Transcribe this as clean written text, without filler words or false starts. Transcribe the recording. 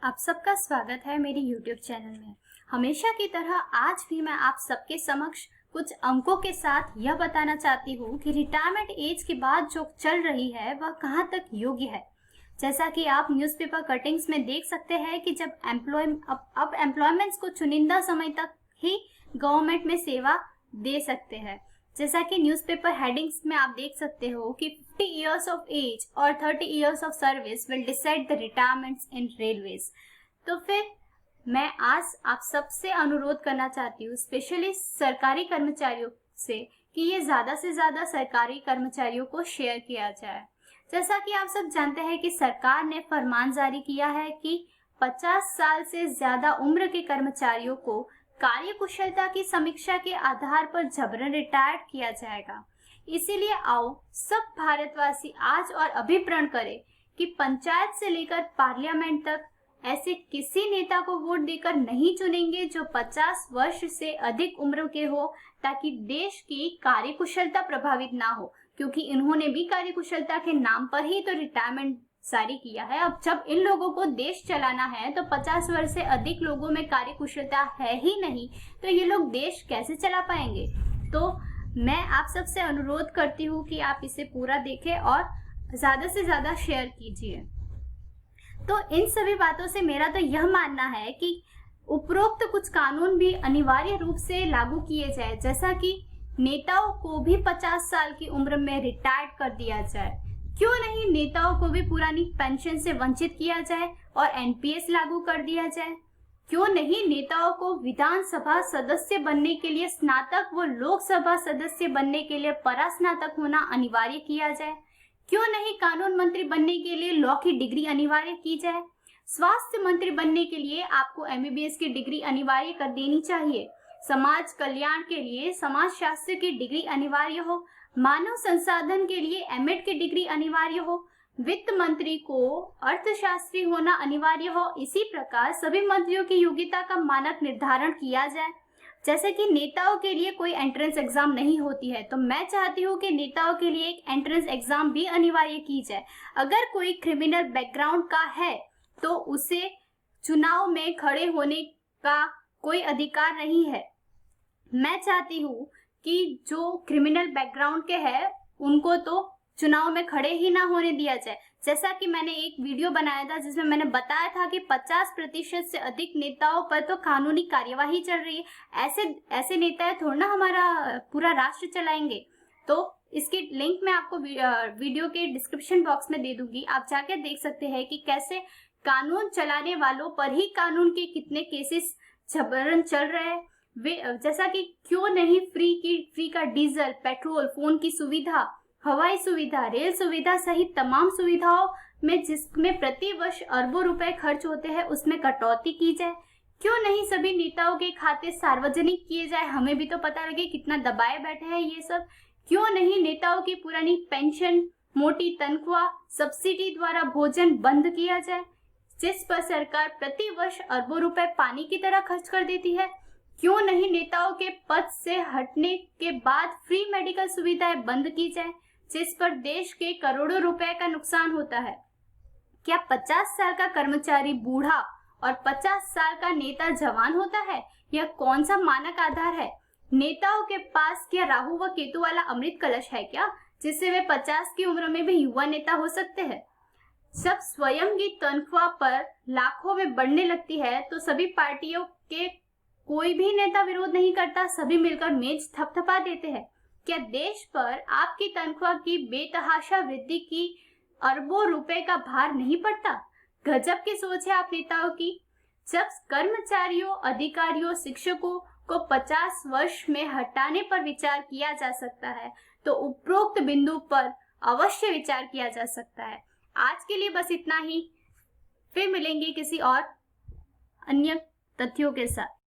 आप सबका स्वागत है मेरी YouTube चैनल में। हमेशा की तरह आज भी मैं आप सबके समक्ष कुछ अंकों के साथ यह बताना चाहती हूँ कि रिटायरमेंट एज के बाद जो चल रही है वह कहाँ तक योग्य है। जैसा कि आप न्यूज़पेपर कटिंग्स में देख सकते हैं कि जब अब एम्प्लॉयमेंट्स को चुनिंदा समय तक ही गवर्नमेंट में सेवा दे सकते हैं। जैसा कि न्यूज़पेपर हेडिंग्स में आप देख सकते हो कि 50 years of age और 30 years of service will decide the retirements in railways। तो फिर मैं आज आप सबसे अनुरोध करना चाहती हूँ, स्पेशली सरकारी कर्मचारियों से, कि ये ज़्यादा से ज़्यादा सरकारी कर्मचारियों को शेयर किया जाए। जैसा कि आप सब जानते हैं कि सरकार ने फरमान जारी किया है कि 50 साल से ज़्यादा उम्र के कर्मचारियों को कार्य कुशलता की समीक्षा के आधार पर जबरन रिटायर्ड किया जाएगा। इसीलिए आओ सब भारतवासी आज और अभी प्रण करें कि पंचायत से लेकर पार्लियामेंट तक ऐसे किसी नेता को वोट देकर नहीं चुनेंगे जो 50 वर्ष से अधिक उम्र के हो, ताकि देश की कार्यकुशलता प्रभावित ना हो, क्योंकि इन्होंने भी कार्यकुशलता के नाम पर ही तो रिटायरमेंट जारी किया है। अब जब इन लोगों को देश चलाना है तो 50 वर्ष से अधिक लोगों में कार्यकुशलता है ही नहीं, तो ये लोग देश कैसे चला पाएंगे। तो मैं आप सबसे अनुरोध करती हूँ कि आप इसे पूरा देखें और ज़्यादा से ज़्यादा शेयर कीजिए। तो इन सभी बातों से मेरा तो यह मानना है कि उपरोक्त कुछ कानून भी अनिवार्य रूप से लागू किए जाए, जैसा कि नेताओं को भी 50 साल की उम्र में रिटायर्ड कर दिया जाए। क्यों नहीं नेताओं को भी पुरानी पेंशन से वंचित किया जाए और एनपीएस लागू कर दिया जाए। क्यों नहीं नेताओं को विधानसभा सदस्य बनने के लिए स्नातक व लोकसभा सदस्य बनने के लिए परास्नातक होना अनिवार्य किया जाए। क्यों नहीं कानून मंत्री बनने के लिए लॉ की डिग्री अनिवार्य की जाए। स्वास्थ्य मंत्री बनने के लिए आपको एमबीबीएस की डिग्री अनिवार्य कर देनी चाहिए। समाज कल्याण के लिए समाजशास्त्र की डिग्री अनिवार्य हो। मानव संसाधन के लिए एमएड की डिग्री अनिवार्य हो। वित्त मंत्री को अर्थशास्त्री होना अनिवार्य हो। इसी प्रकार सभी मंत्रियों की योग्यता का मानक निर्धारण किया जाए। जैसे कि नेताओं के लिए कोई एंट्रेंस एग्जाम नहीं होती है, तो मैं चाहती हूँ कि नेताओं के लिए एक एंट्रेंस एग्जाम भी अनिवार्य की जाए। अगर कोई क्रिमिनल बैकग्राउंड का है तो उसे चुनाव में खड़े होने का कोई अधिकार नहीं है। मैं चाहती हूँ कि जो क्रिमिनल बैकग्राउंड के हैं उनको तो चुनाव में खड़े ही ना होने दिया जाए। जैसा कि मैंने एक वीडियो बनाया था जिसमें मैंने बताया था कि 50% से अधिक नेताओं पर तो कानूनी कार्यवाही चल रही है। ऐसे नेता थोड़ा ना हमारा पूरा राष्ट्र चलाएंगे। तो इसकी लिंक मैं आपको वीडियो के डिस्क्रिप्शन बॉक्स में दे दूंगी, आप जाकर देख सकते हैं कि कैसे कानून चलाने वालों पर ही कानून के कितने केसेस जबरन चल रहे हैं। जैसा कि क्यों नहीं फ्री का डीजल, पेट्रोल, फोन की सुविधा, हवाई सुविधा, रेल सुविधा सहित तमाम सुविधाओं में जिसमें प्रति वर्ष अरबों रुपए खर्च होते हैं उसमें कटौती की जाए। क्यों नहीं सभी नेताओं के खाते सार्वजनिक किए जाए, हमें भी तो पता लगे कितना दबाए बैठे हैं ये सब। क्यों नहीं नेताओं की पुरानी पेंशन, मोटी तनख्वाह, सब्सिडी द्वारा भोजन बंद किया जाए, जिस पर सरकार प्रति वर्ष अरबों रुपए पानी की तरह खर्च कर देती है। क्यों नहीं नेताओं के पद से हटने के बाद फ्री मेडिकल सुविधाएं बंद की जाए, जिस पर देश के करोड़ों रुपए का नुकसान होता है। क्या 50 साल का कर्मचारी बूढ़ा और 50 साल का नेता जवान होता है? यह कौन सा मानक आधार है? नेताओं के पास क्या राहु व केतु वाला अमृत कलश है क्या, जिससे वे 50 की उम्र में भी युवा नेता हो सकते हैं? जब स्वयं की तनख्वाह पर लाखों में बढ़ने लगती है तो सभी पार्टियों के कोई भी नेता विरोध नहीं करता, सभी मिलकर मेज थपथपा देते हैं। क्या देश पर आपकी तनख्वाह की बेतहाशा वृद्धि की अरबों रुपए का भार नहीं पड़ता? गजब की सोच है आप नेताओं की। जब कर्मचारियों, अधिकारियों, शिक्षकों को 50 वर्ष में हटाने पर विचार किया जा सकता है, तो उपरोक्त बिंदु पर अवश्य विचार किया जा सकता है। आज के लिए बस इतना ही, फिर मिलेंगे किसी और अन्य तथ्यों के साथ।